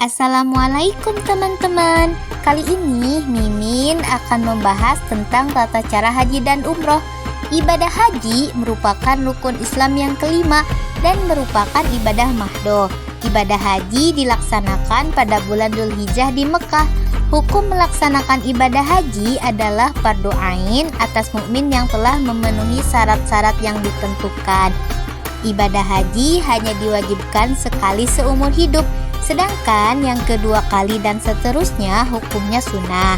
Assalamualaikum teman-teman. Kali ini Mimin akan membahas tentang tata cara haji dan umroh. Ibadah haji merupakan rukun Islam yang kelima dan merupakan ibadah mahdoh. Ibadah haji dilaksanakan pada bulan Dzulhijjah di Mekah. Hukum melaksanakan ibadah haji adalah fardu ain atas mukmin yang telah memenuhi syarat-syarat yang ditentukan. Ibadah haji hanya diwajibkan sekali seumur hidup, sedangkan yang kedua kali dan seterusnya hukumnya sunnah.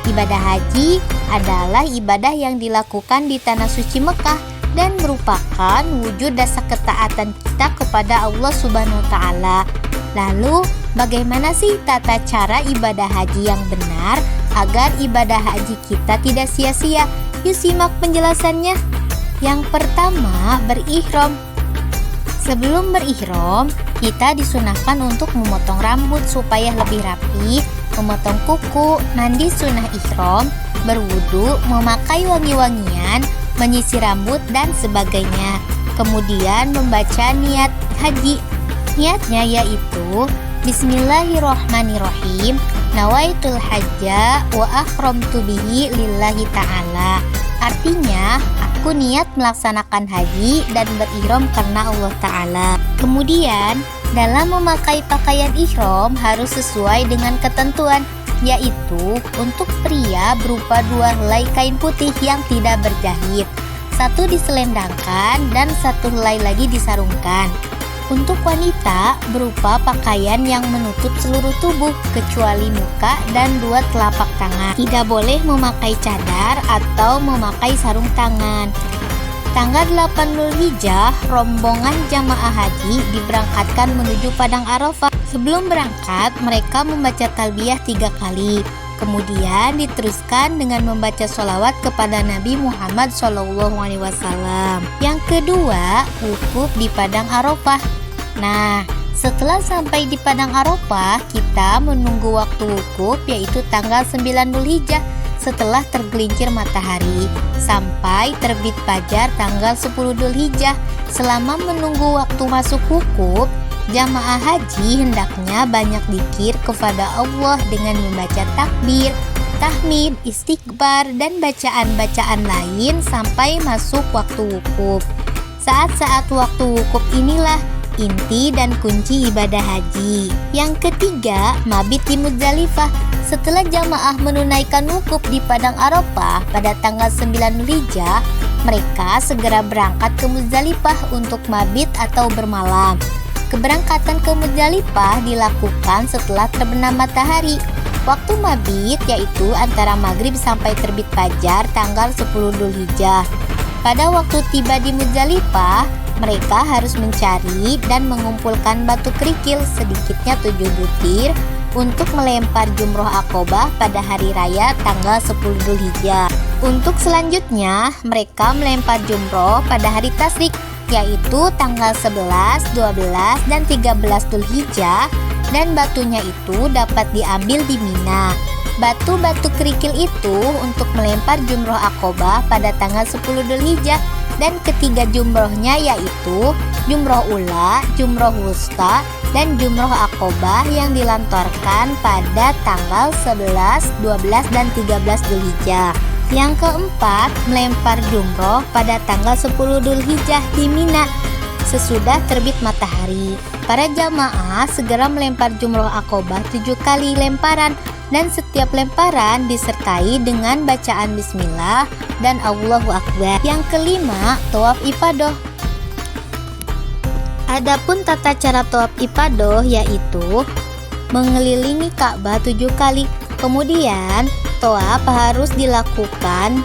Ibadah haji adalah ibadah yang dilakukan di tanah suci Mekah dan merupakan wujud dasar ketaatan kita kepada Allah Subhanahu wa Ta'ala. Lalu, bagaimana sih tata cara ibadah haji yang benar agar ibadah haji kita tidak sia-sia? Yuk simak penjelasannya. Yang pertama, berihram. Sebelum berihram, kita disunahkan untuk memotong rambut supaya lebih rapi, memotong kuku, mandi sunnah ihram, berwudu, memakai wangi-wangian, menyisir rambut, dan sebagainya. Kemudian membaca niat haji. Niatnya yaitu Bismillahirrohmanirrohim, nawaitul hajja wa akhramtu bihi lillahi ta'ala. Artinya, aku niat melaksanakan haji dan berihram karena Allah Ta'ala. Kemudian, dalam memakai pakaian ihram harus sesuai dengan ketentuan, yaitu untuk pria berupa 2 helai kain putih yang tidak berjahit, 1 diselendangkan dan 1 helai lagi disarungkan. Untuk wanita berupa pakaian yang menutup seluruh tubuh kecuali muka dan 2 telapak tangan. Tidak boleh memakai cadar atau memakai sarung tangan. Tanggal 8 Dzulhijjah, rombongan jamaah haji diberangkatkan menuju Padang Arafah. Sebelum berangkat, mereka membaca talbiyah 3 kali. Kemudian diteruskan dengan membaca sholawat kepada Nabi Muhammad SAW. Yang kedua, wukuf di Padang Arafah. Nah, setelah sampai di Padang Arafah, kita menunggu waktu wukuf yaitu tanggal 9 Dzulhijjah setelah tergelincir matahari sampai terbit fajar tanggal 10 Dzulhijjah. Selama menunggu waktu masuk wukuf, jamaah haji hendaknya banyak dzikir kepada Allah dengan membaca takbir, tahmid, istighfar, dan bacaan-bacaan lain sampai masuk waktu wukuf. Saat-saat waktu wukuf inilah inti dan kunci ibadah haji. Yang ketiga, mabit di Muzdalifah. Setelah jamaah menunaikan wukuf di Padang Arafah pada tanggal 9 Dzulhijjah, mereka segera berangkat ke Muzdalifah untuk mabit atau bermalam. Keberangkatan ke Muzdalifah dilakukan setelah terbenam matahari. Waktu mabit yaitu antara maghrib sampai terbit fajar tanggal 10 Dzulhijjah. Pada waktu tiba di Muzdalifah, mereka harus mencari dan mengumpulkan batu kerikil sedikitnya 7 butir untuk melempar jumroh Aqobah pada hari raya tanggal 10 Dzulhijjah. Untuk selanjutnya, mereka melempar jumroh pada hari tasyrik yaitu tanggal 11, 12, dan 13 Dzulhijjah, dan batunya itu dapat diambil di Mina. Batu-batu kerikil itu untuk melempar jumroh Aqobah pada tanggal 10 Dzulhijjah, dan ketiga jumrohnya yaitu jumroh ula, jumroh wusta, dan jumroh Aqobah yang dilantorkan pada tanggal 11, 12, dan 13 Dzulhijjah. Yang keempat, melempar jumroh pada tanggal 10 Dzulhijjah di Mina sesudah terbit matahari. Para jamaah segera melempar jumroh Aqobah 7 kali lemparan, dan setiap lemparan disertai dengan bacaan bismillah dan Allahu Akbar. Yang kelima, tawaf ifadah. Adapun tata cara tawaf ifadah yaitu mengelilingi Ka'bah 7 kali. Kemudian tawaf harus dilakukan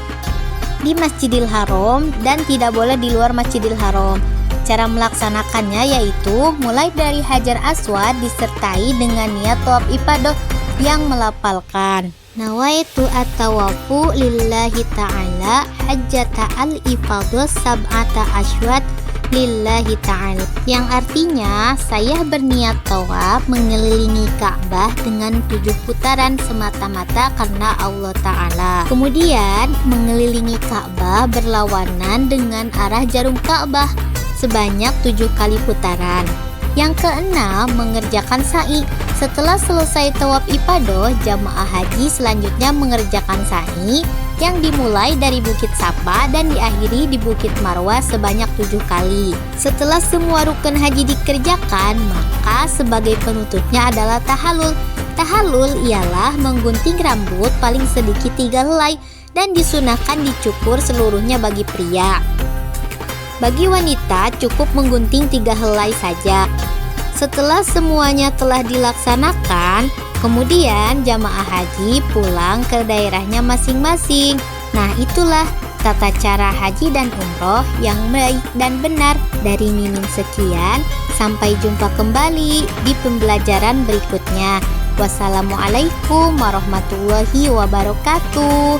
di Masjidil Haram dan tidak boleh di luar Masjidil Haram. Cara melaksanakannya yaitu mulai dari Hajar Aswad disertai dengan niat tawaf ifadah yang melafalkan nawaitu at-tawafu lillahi ta'ala hajjata al-ifadah sab'ata asywat lillahi ta'ala, yang artinya saya berniat tawaf mengelilingi Ka'bah dengan 7 putaran semata-mata karena Allah Ta'ala. Kemudian mengelilingi Ka'bah berlawanan dengan arah jarum Ka'bah sebanyak 7 kali putaran. Yang keenam, mengerjakan sa'i. Setelah selesai tawaf ifadah, jamaah haji selanjutnya mengerjakan sa'i yang dimulai dari Bukit Safa dan diakhiri di Bukit Marwah sebanyak 7 kali. Setelah semua rukun haji dikerjakan, maka sebagai penutupnya adalah tahallul. Tahallul ialah menggunting rambut paling sedikit 3 helai dan disunahkan dicukur seluruhnya bagi pria. Bagi wanita cukup menggunting 3 helai saja. Setelah semuanya telah dilaksanakan, kemudian jamaah haji pulang ke daerahnya masing-masing. Nah, itulah tata cara haji dan umroh yang baik dan benar. Dari Mimin sekian, sampai jumpa kembali di pembelajaran berikutnya. Wassalamualaikum warahmatullahi wabarakatuh.